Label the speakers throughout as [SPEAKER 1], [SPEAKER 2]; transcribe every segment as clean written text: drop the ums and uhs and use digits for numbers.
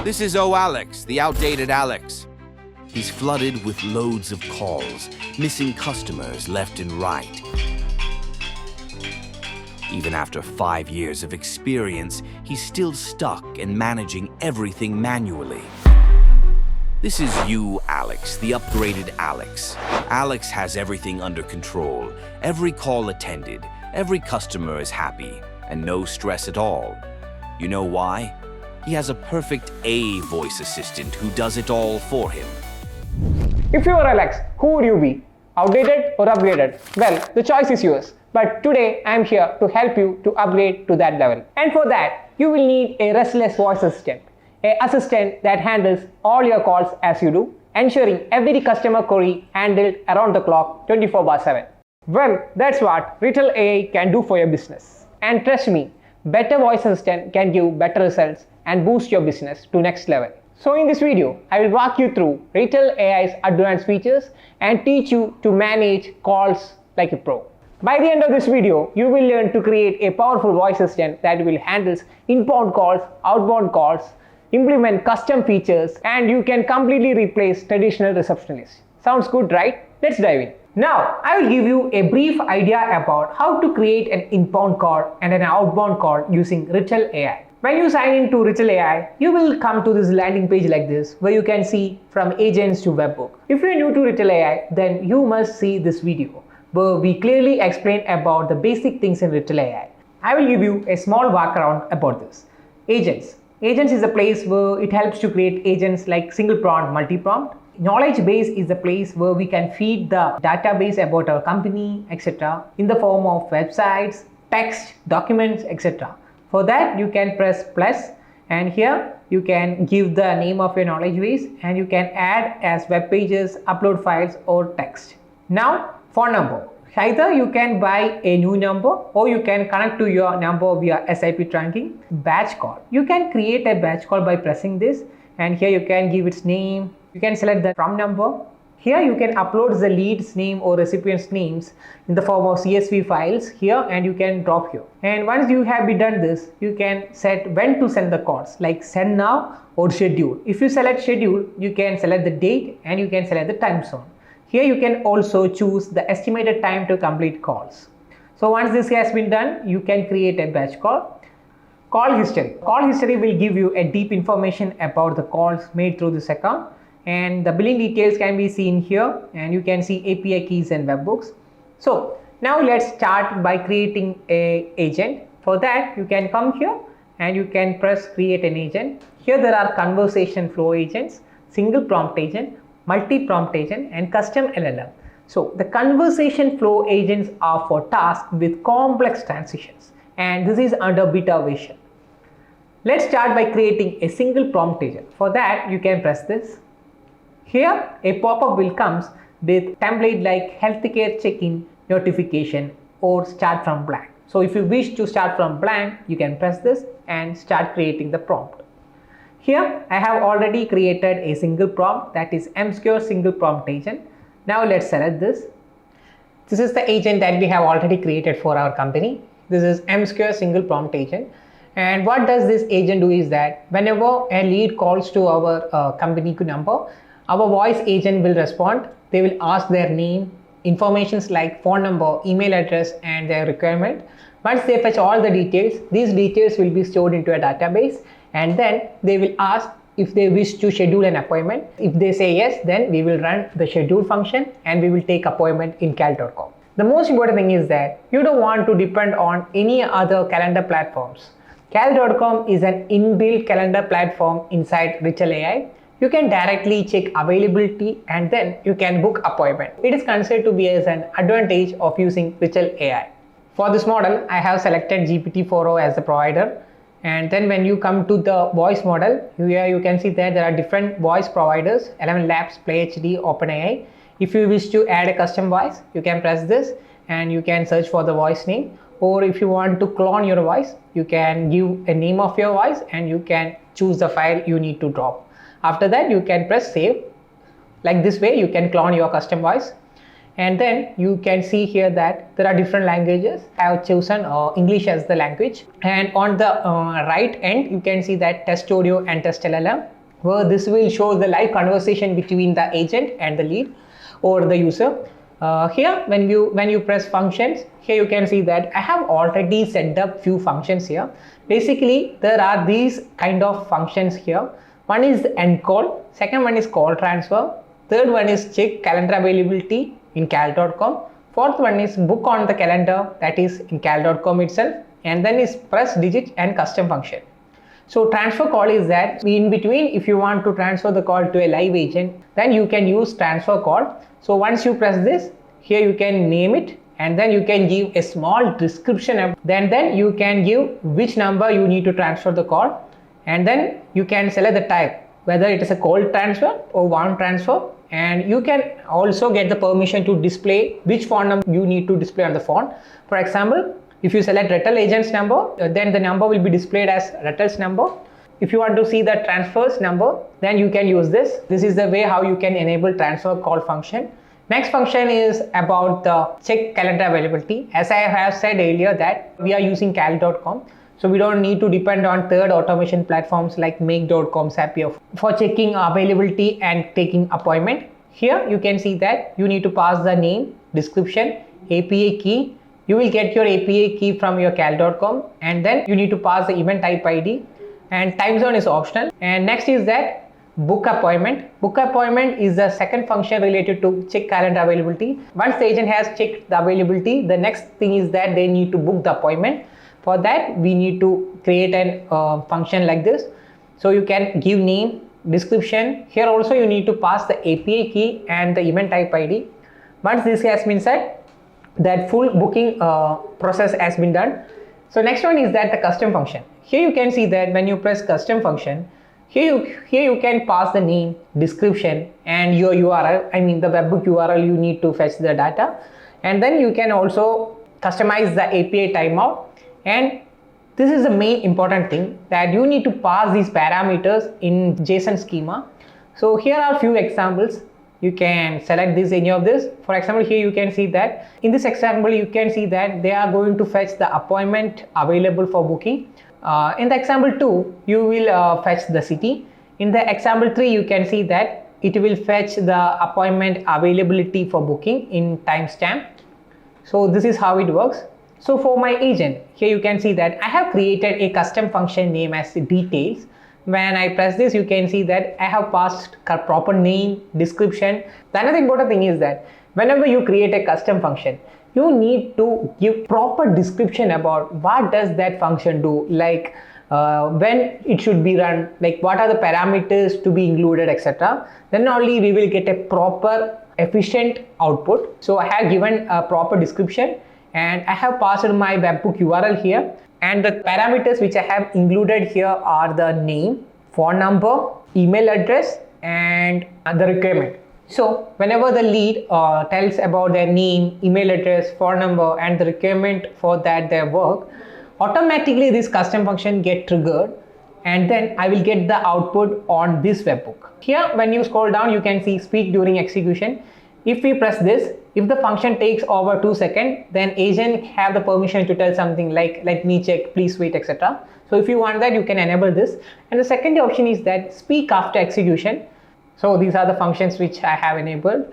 [SPEAKER 1] This is Alex, the outdated Alex. He's flooded with loads of calls, missing customers left and right. Even after 5 years of experience, he's still stuck and managing everything manually. This is you, Alex, the upgraded Alex. Alex has everything under control, every call attended, every customer is happy, and no stress at all. You know why? He has a perfect A voice assistant who does it all for him.
[SPEAKER 2] If you were Alex, who would you be? Outdated or upgraded? Well, the choice is yours. But today I am here to help you to upgrade to that level. And for that, you will need a restless voice assistant. An assistant that handles all your calls as you do, ensuring every customer query handled around the clock 24/7. Well, that's what Retell AI can do for your business. And trust me, better voice assistant can give better results and boost your business to next level. So in this video, I will walk you through Retell AI's advanced features and teach you to manage calls like a pro. By the end of this video, you will learn to create a powerful voice assistant that will handle inbound calls, outbound calls, implement custom features, and you can completely replace traditional receptionists. Sounds good, right? Let's dive in. Now, I will give you a brief idea about how to create an inbound call and an outbound call using Retell AI. When you sign into Retell AI, you will come to this landing page like this, where you can see from agents to webbook. If you are new to Retell AI, then you must see this video, where we clearly explain about the basic things in Retell AI. I will give you a small background about this. Agents. Agents is a place where it helps to create agents like single prompt, multi-prompt. Knowledge base is a place where we can feed the database about our company, etc. in the form of websites, text, documents, etc. For that, you can press plus, and here you can give the name of your knowledge base, and you can add as web pages, upload files, or text. Now, phone number. Either you can buy a new number or you can connect to your number via SIP tracking. Batch call. You can create a batch call by pressing this, and here you can give its name. You can select the from number. Here you can upload the lead's name or recipient's names in the form of CSV files here, and you can drop here. And once you have done this, you can set when to send the calls, like send now or schedule. If you select schedule, you can select the date and you can select the time zone. Here you can also choose the estimated time to complete calls. So once this has been done, you can create a batch call. Call history. Call history will give you a deep information about the calls made through this account, and the billing details can be seen here, and you can see API keys and webhooks. So now let's start by creating an agent. For that, you can come here and you can press create an agent. Here there are conversation flow agents, single prompt agent, multi-prompt agent, and custom LLM. So the conversation flow agents are for tasks with complex transitions, and this is under beta version. Let's start by creating a single prompt agent. For that, you can press this. Here a pop-up will come with template like healthcare check-in notification or start from blank. So if you wish to start from blank, you can press this and start creating the prompt. Here I have already created a single prompt, that is MSecure single prompt agent. Now let's select this. This is the agent that we have already created for our company. This is MSecure single prompt agent. And what does this agent do is that whenever a lead calls to our company number, our voice agent will respond. They will ask their name, informations like phone number, email address, and their requirement. Once they fetch all the details, these details will be stored into a database, and then they will ask if they wish to schedule an appointment. If they say yes, then we will run the schedule function and we will take appointment in cal.com. The most important thing is that you don't want to depend on any other calendar platforms. Cal.com is an inbuilt calendar platform inside Retell AI. You can directly check availability and then you can book appointment. It is considered to be as an advantage of using Retell AI. For this model, I have selected GPT-4o as the provider. And then when you come to the voice model, here you can see that there are different voice providers, 11 Labs, PlayHD, OpenAI. If you wish to add a custom voice, you can press this and you can search for the voice name. Or if you want to clone your voice, you can give a name of your voice and you can choose the file you need to drop. After that, you can press save. Like this way, you can clone your custom voice. And then you can see here that there are different languages. I have chosen English as the language. And on the right end, you can see that test audio and test LLM, where this will show the live conversation between the agent and the lead or the user. Here, when you press functions, here you can see that I have already set up few functions here. Basically, there are these kind of functions here. One is the end call, second one is call transfer, third one is check calendar availability in cal.com, fourth one is book on the calendar, that is in cal.com itself, and then is press digit and custom function. So transfer call is that in between, if you want to transfer the call to a live agent, then you can use transfer call. So once you press this, here you can name it, and then you can give a small description of, then you can give which number you need to transfer the call, and then you can select the type, whether it is a cold transfer or warm transfer, and you can also get the permission to display which phone number you need to display on the phone. For example, if you select Retell agent's number, then the number will be displayed as Retell's number. If you want to see the transfers number, then you can use this. This is the way how you can enable transfer call function. Next function is about the check calendar availability. As I have said earlier that we are using cal.com. So we don't need to depend on third automation platforms like make.com, Zapier for checking availability and taking appointment. Here you can see that you need to pass the name, description, API key. You will get your API key from your cal.com, and then you need to pass the event type ID, and time zone is optional. And next is that book appointment. Book appointment is the second function related to check calendar availability. Once the agent has checked the availability, the next thing is that they need to book the appointment. For that, we need to create a function like this. So you can give name, description. Here also you need to pass the API key and the event type ID. Once this has been set, that full booking process has been done. So next one is that the custom function. Here you can see that when you press custom function, here you can pass the name, description, and your URL. I mean the webhook URL you need to fetch the data. And then you can also customize the API timeout. And this is the main important thing, that you need to pass these parameters in JSON schema. So here are a few examples. You can select this, any of this. For example, here you can see that in this example you can see that they are going to fetch the appointment available for booking. In the example 2, you will fetch the city. In the example 3, you can see that it will fetch the appointment availability for booking in timestamp. So this is how it works. So for my agent, here you can see that I have created a custom function name as details. When I press this, you can see that I have passed proper name, description. The another important thing is that whenever you create a custom function, you need to give proper description about what does that function do, like when it should be run, like what are the parameters to be included, etc. Then only we will get a proper efficient output. So I have given a proper description, and I have passed my webhook URL here, and the parameters which I have included here are the name, phone number, email address, and the requirement. So whenever the lead tells about their name, email address, phone number, and the requirement for that their work, automatically this custom function get triggered, and then I will get the output on this webhook. Here when you scroll down, you can see speak during execution. If we press this, if the function takes over 2 seconds, then agent have the permission to tell something like let me check, please wait, etc. So if you want that, you can enable this. And the second option is that speak after execution. So these are the functions which I have enabled.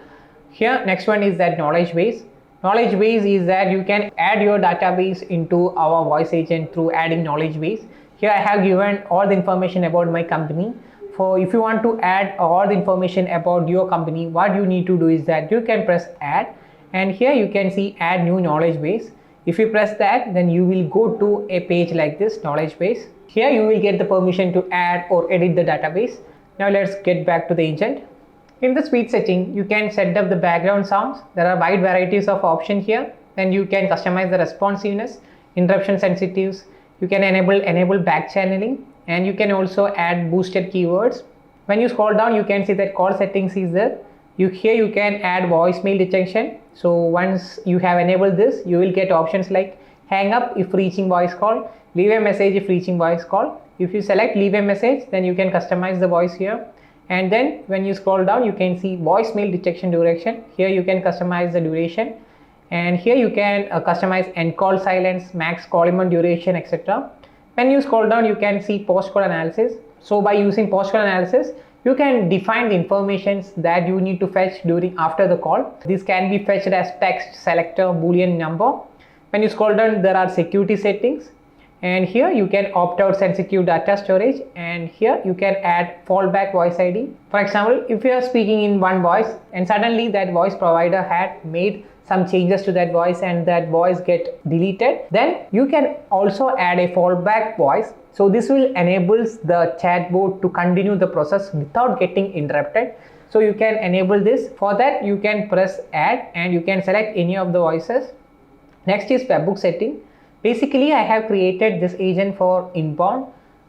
[SPEAKER 2] Here next one is that knowledge base. Knowledge base is that you can add your database into our voice agent through adding knowledge base. Here I have given all the information about my company. For if you want to add all the information about your company, what you need to do is that you can press add, and here you can see add new knowledge base. If you press that, then you will go to a page like this, knowledge base. Here you will get the permission to add or edit the database. Now let's get back to the agent. In the speed setting, you can set up the background sounds. There are wide varieties of options here. Then you can customize the responsiveness, interruption sensitives. You can enable back channeling, and you can also add boosted keywords. When you scroll down, you can see that call settings is there. Here you can add voicemail detection. So once you have enabled this, you will get options like hang up if reaching voice call, leave a message if reaching voice call. If you select leave a message, then you can customize the voice here. And then when you scroll down, you can see voicemail detection duration. Here you can customize the duration, and here you can customize end call silence, max call amount duration, etc. When you scroll down, you can see post call analysis. So by using post call analysis, you can define the informations that you need to fetch during after the call. This can be fetched as text, selector, boolean number. When you scroll down, there are security settings, and here you can opt out sensitive data storage, and here you can add fallback voice ID. For example, if you are speaking in one voice and suddenly that voice provider had made some changes to that voice and that voice get deleted, then you can also add a fallback voice. So this will enable the chatbot to continue the process without getting interrupted. So you can enable this. For that, you can press add and you can select any of the voices. Next is webhook setting. Basically, I have created this agent for inbound.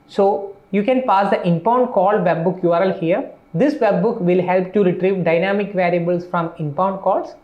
[SPEAKER 2] So you can pass the inbound call webhook URL here. This webhook will help to retrieve dynamic variables from inbound calls.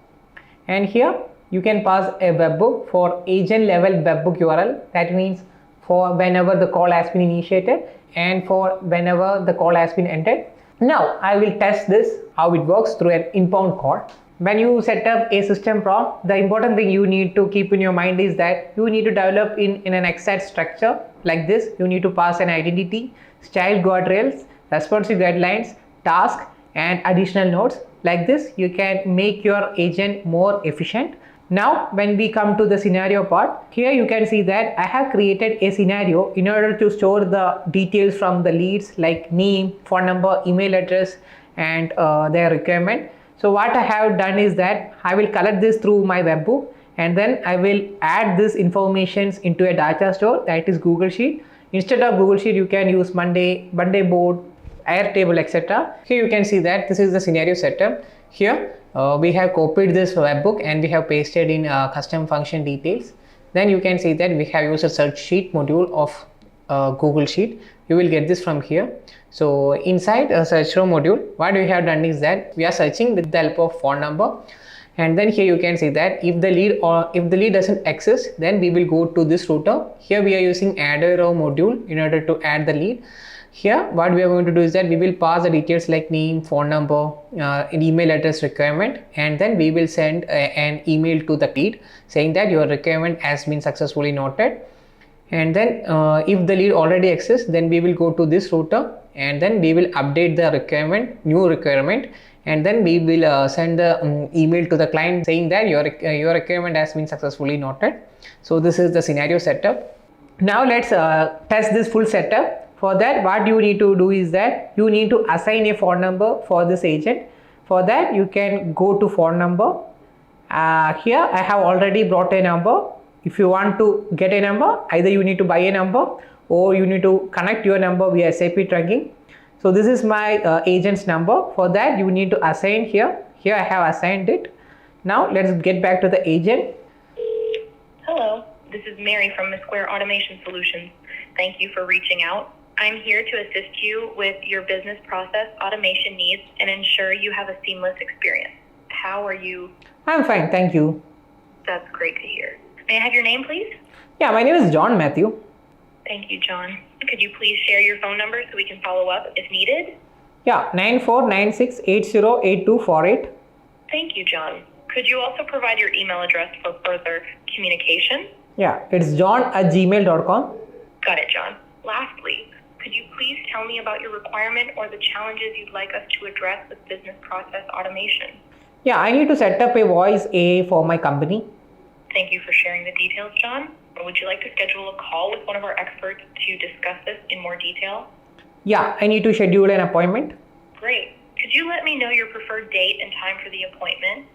[SPEAKER 2] And here you can pass a webhook for agent level webhook URL. That means for whenever the call has been initiated and for whenever the call has been ended. Now I will test this, how it works through an inbound call. When you set up a system prompt, the important thing you need to keep in your mind is that you need to develop in an exact structure like this. You need to pass an identity, style guardrails, responsive guidelines, task, and additional nodes. Like this, you can make your agent more efficient. Now, when we come to the scenario part, here you can see that I have created a scenario in order to store the details from the leads like name, phone number, email address, and their requirement. So what I have done is that I will collect this through my webhook, and then I will add this information into a data store, that is Google Sheet. Instead of Google Sheet, you can use Monday board, Airtable, etc. Here you can see that this is the scenario setup. Here we have copied this webhook and we have pasted in custom function details. Then you can see that we have used a search sheet module of Google Sheet. You will get this from here. So inside a search row module, what we have done is that we are searching with the help of phone number, and then here you can see that if the lead doesn't exist, then we will go to this router. Here we are using add a row module in order to add the lead. Here what we are going to do is that we will pass the details like name, phone number, an email address requirement, and then we will send an email to the lead saying that your requirement has been successfully noted. And then if the lead already exists, then we will go to this router and then we will update the requirement, new requirement, and then we will send the email to the client saying that your requirement has been successfully noted. So this is the scenario setup. Now let's test this full setup. For that, what you need to do is that you need to assign a phone number for this agent. For that, you can go to phone number. Here I have already brought a number. If you want to get a number, either you need to buy a number or you need to connect your number via SAP trunking. So this is my agent's number. For that, you need to assign here. Here I have assigned it. Now let's get back to the agent.
[SPEAKER 3] Hello, this is Mary from the Square Automation Solutions. Thank you for reaching out. I'm here to assist you with your business process automation needs and ensure you have a seamless experience. How are you?
[SPEAKER 2] I'm fine, thank you.
[SPEAKER 3] That's great to hear. May I have your name, please?
[SPEAKER 2] Yeah, my name is John Matthew.
[SPEAKER 3] Thank you, John. Could you please share your phone number so we can follow up if needed?
[SPEAKER 2] Yeah, 9496808248.
[SPEAKER 3] Thank you, John. Could you also provide your email address for further communication?
[SPEAKER 2] Yeah, it's john@gmail.com.
[SPEAKER 3] Got it, John. Lastly, could you please tell me about your requirement or the challenges you'd like us to address with business process automation?
[SPEAKER 2] Yeah, I need to set up a voice AI for my company.
[SPEAKER 3] Thank you for sharing the details, John. Would you like to schedule a call with one of our experts to discuss this in more detail?
[SPEAKER 2] Yeah, I need to schedule an appointment.
[SPEAKER 3] Great. Could you let me know your preferred date and time for the appointment?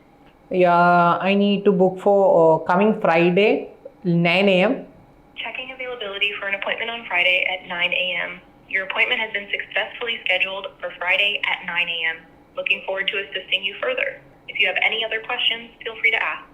[SPEAKER 2] Yeah, I need to book for coming Friday, 9 a.m.
[SPEAKER 3] Checking availability for an appointment on Friday at 9 a.m. Your appointment has been successfully scheduled for Friday at 9 a.m. Looking forward to assisting you further. If you have any other questions, feel free to ask.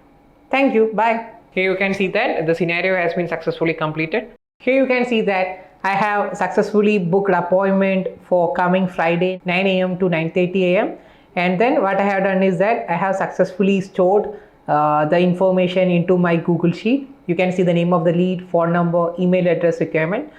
[SPEAKER 2] Thank you. Bye. Here you can see that the scenario has been successfully completed. Here you can see that I have successfully booked appointment for coming Friday 9 a.m. to 9:30 a.m. And then what I have done is that I have successfully stored the information into my Google Sheet. You can see the name of the lead, phone number, email address requirement.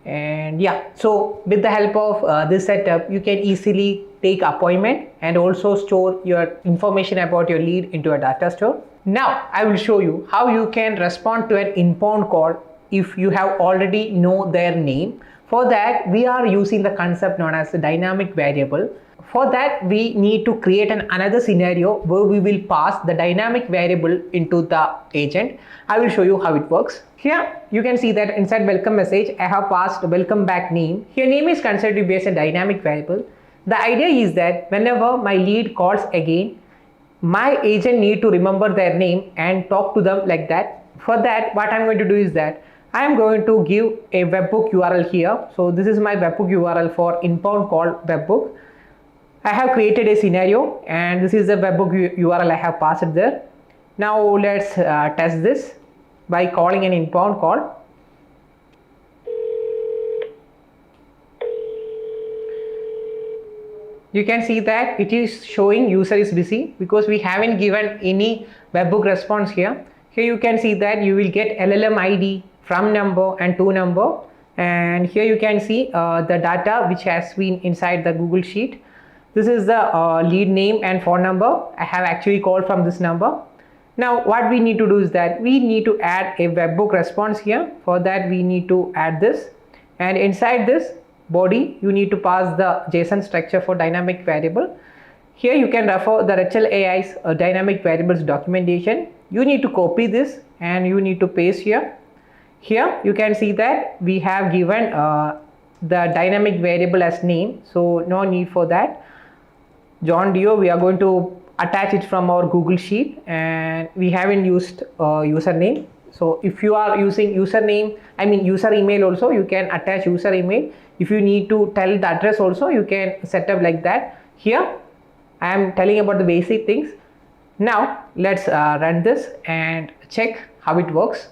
[SPEAKER 2] And yeah, so with the help of this setup, you can easily take appointment and also store your information about your lead into a data store. Now I will show you how you can respond to an inbound call if you have already know their name. For that, we are using the concept known as the dynamic variable. For that, we need to create another scenario where we will pass the dynamic variable into the agent. I will show you how it works. Here you can see that inside welcome message, I have passed welcome back name. Here name is considered to be as a dynamic variable. The idea is that whenever my lead calls again, my agent need to remember their name and talk to them like that. For that, what I'm going to do is that I am going to give a webbook URL here. So this is my webbook URL for inbound call webbook. I have created a scenario and this is the webbook URL I have passed there. Now let's test this by calling an inbound call. You can see that it is showing user is busy because we haven't given any webbook response here. Here you can see that you will get LLM ID, from number and to number, and here you can see the data which has been inside the Google Sheet. This is the lead name and phone number. I have actually called from this number. Now what we need to do is that we need to add a webbook response here. For that we need to add this, and inside this body you need to pass the JSON structure for dynamic variable. Here you can refer the Retell AI's dynamic variables documentation. You need to copy this and you need to paste here. Here you can see that we have given the dynamic variable as name, so no need for that. John Dio, we are going to attach it from our Google Sheet, and we haven't used username. So if you are using username, I mean user email also, you can attach user email. If you need to tell the address also, you can set up like that. Here I am telling about the basic things. Now let's run this and check how it works.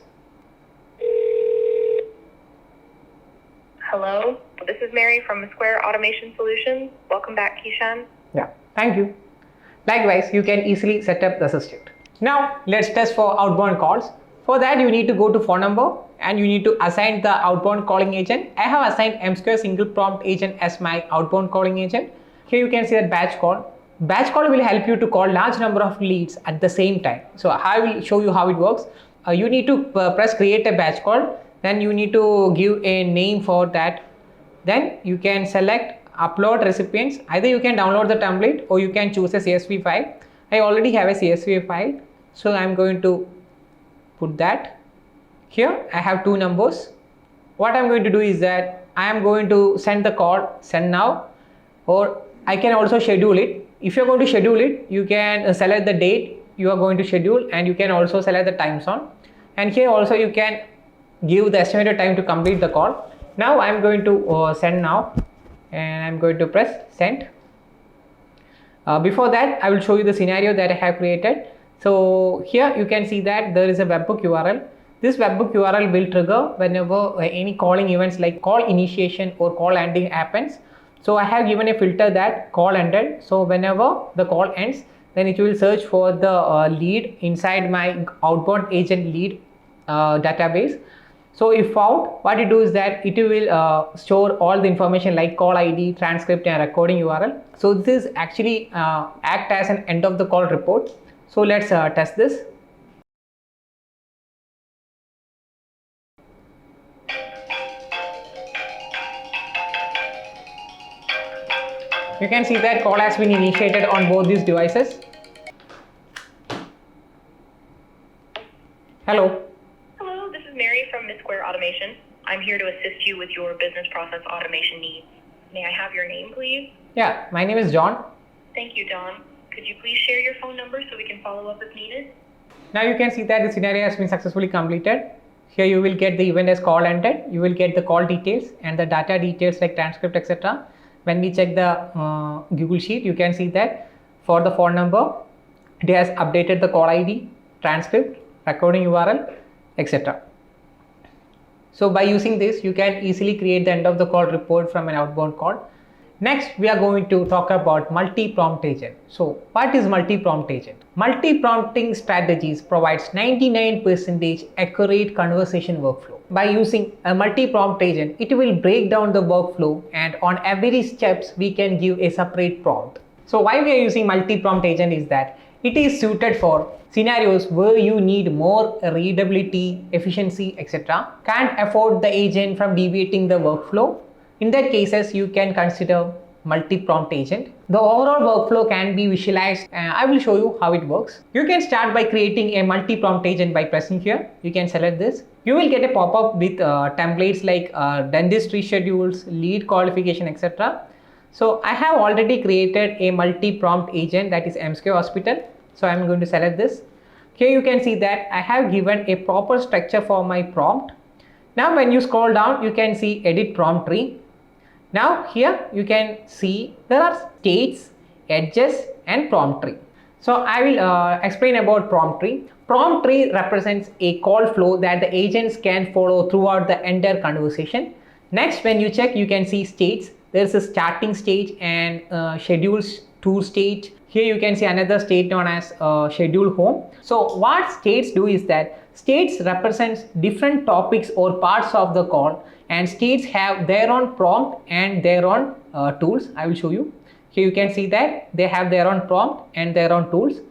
[SPEAKER 3] Hello, this is Mary from Square Automation Solutions. Welcome back, Kishan.
[SPEAKER 2] Yeah, thank you. Likewise, you can easily set up the assistant. Now let's test for outbound calls. For that, you need to go to phone number and you need to assign the outbound calling agent. I have assigned M-Square single prompt agent as my outbound calling agent. Here you can see that batch call. Batch call will help you to call large number of leads at the same time. So I will show you how it works. You need to press create a batch call. Then you need to give a name for that. Then you can select upload recipients. Either you can download the template or you can choose a CSV file. I already have a CSV file, so I'm going to put that. Here I have two numbers. What I'm going to do is that I am going to send the call, send now, or I can also schedule it. If you're going to schedule it, you can select the date you are going to schedule, and you can also select the time zone. And here also you can give the estimated time to complete the call. Now I'm going to send now, and I'm going to press send. Before that, I will show you the scenario that I have created. So here you can see that there is a webbook URL. This webbook URL will trigger whenever any calling events like call initiation or call ending happens. So I have given a filter that call ended. So whenever the call ends, then it will search for the lead inside my outbound agent lead database. So if found, what it do is that it will store all the information like call ID, transcript and recording URL. So this is actually act as an end of the call report. So let's test this. You can see that call has been initiated on both these devices. Hello.
[SPEAKER 3] Hello, this is Mary from Square Automation. I'm here to assist you with your business process automation needs. May I have your name, please?
[SPEAKER 2] Yeah, my name is John.
[SPEAKER 3] Thank you, Don. Could you please share your phone number so we can follow up if needed?
[SPEAKER 2] Now you can see that the scenario has been successfully completed. Here you will get the event as call ended. You will get the call details and the data details like transcript, etc. When we check the Google Sheet, you can see that for the phone number, it has updated the call ID, transcript, recording URL, etc. So by using this, you can easily create the end of the call report from an outbound call. Next, we are going to talk about multi-prompt agent. So, what is multi-prompt agent? Multi-prompting strategies provides 99% accurate conversation workflow. By using a multi-prompt agent, it will break down the workflow, and on every steps we can give a separate prompt. So, why we are using multi-prompt agent is that it is suited for scenarios where you need more readability, efficiency, etc. Can't afford the agent from deviating the workflow. In that cases, you can consider multi-prompt agent. The overall workflow can be visualized. I will show you how it works. You can start by creating a multi-prompt agent by pressing here. You can select this. You will get a pop-up with templates like dentistry schedules, lead qualification, etc. So I have already created a multi-prompt agent, that is MSK Hospital. So I'm going to select this. Here you can see that I have given a proper structure for my prompt. Now when you scroll down, you can see edit prompt tree. Now here you can see there are states, edges and prompt tree. So I will explain about prompt tree. Prompt tree represents a call flow that the agents can follow throughout the entire conversation. Next, when you check, you can see states. There is a starting stage and schedules to stage. Here you can see another state known as schedule home. So what states do is that states represents different topics or parts of the call, and states have their own prompt and their own tools. I will show you. Here you can see that they have their own prompt and their own tools.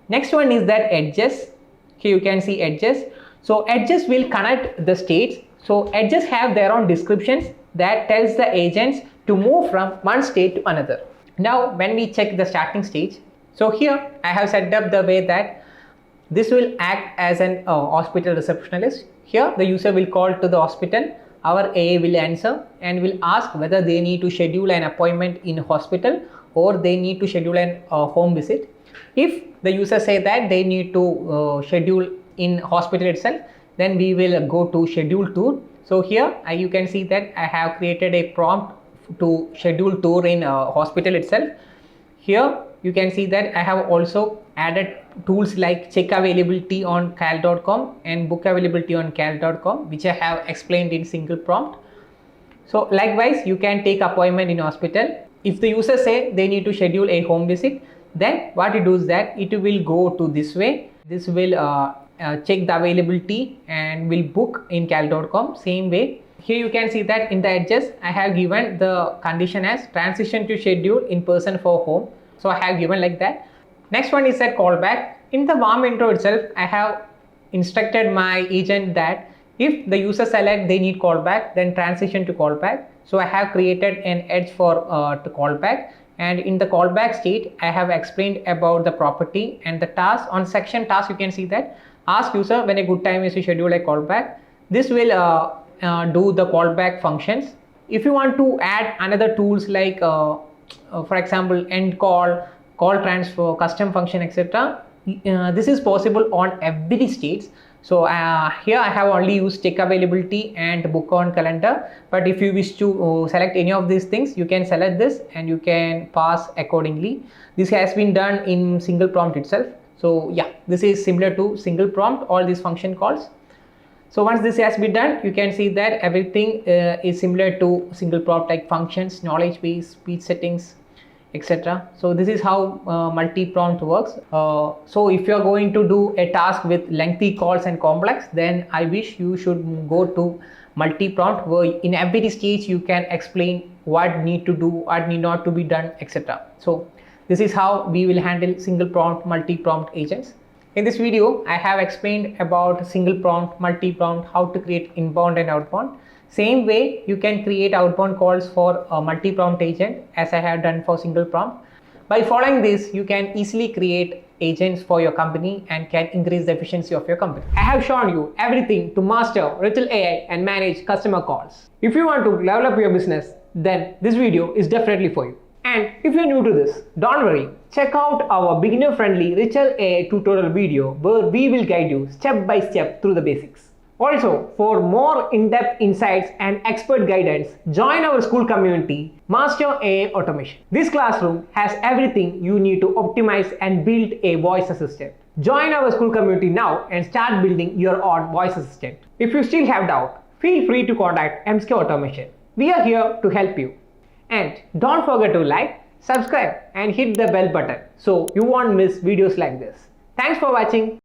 [SPEAKER 2] Next one is that edges. Here you can see edges. So edges will connect the states. So edges have their own descriptions that tells the agents to move from one state to another. Now when we check the starting stage, so here I have set up the way that this will act as an hospital receptionist. Here the user will call to the hospital, our AA will answer and will ask whether they need to schedule an appointment in hospital or they need to schedule an home visit. If the user say that they need to schedule in hospital itself, then we will go to schedule tour. So here you can see that I have created a prompt to schedule tour in hospital itself. Here you can see that I have also added tools like check availability on cal.com and book availability on cal.com, which I have explained in single prompt. So likewise, you can take appointment in hospital. If the user say they need to schedule a home visit, then what it does that it will go to this way. This will check the availability and will book in cal.com. Same way, here you can see that in the edges I have given the condition as transition to schedule in person for home. So I have given like that. Next one is a callback. In the warm intro itself, I have instructed my agent that if the user select they need callback, then transition to callback. So I have created an edge for to callback, and in the callback state I have explained about the property and the task. On section task you can see that ask user when a good time is to schedule a callback. This will do the callback functions. If you want to add another tools like for example end call, call transfer, custom function, etc. This is possible on every state. So here I have only used check availability and book on calendar, but if you wish to select any of these things, you can select this and you can pass accordingly. This has been done in single prompt itself. So yeah, this is similar to single prompt, all these function calls. So once this has been done, you can see that everything is similar to single prompt, like functions, knowledge base, speech settings, etc. So this is how multi-prompt works. So if you are going to do a task with lengthy calls and complex, then I wish you should go to multi-prompt, where in every stage you can explain what need to do, what need not to be done, etc. So this is how we will handle single prompt, multi-prompt agents. In this video, I have explained about single prompt, multi-prompt, how to create inbound and outbound. Same way, you can create outbound calls for a multi-prompt agent as I have done for single prompt. By following this, you can easily create agents for your company and can increase the efficiency of your company. I have shown you everything to master Retell AI and manage customer calls. If you want to level up your business, then this video is definitely for you. And if you're new to this, don't worry, check out our beginner-friendly Retell AI tutorial video where we will guide you step by step through the basics. Also, for more in-depth insights and expert guidance, join our school community, Master AI Automation. This classroom has everything you need to optimize and build a voice assistant. Join our school community now and start building your own voice assistant. If you still have doubt, feel free to contact MSK Automation. We are here to help you. And don't forget to like, subscribe and hit the bell button so you won't miss videos like this. Thanks for watching.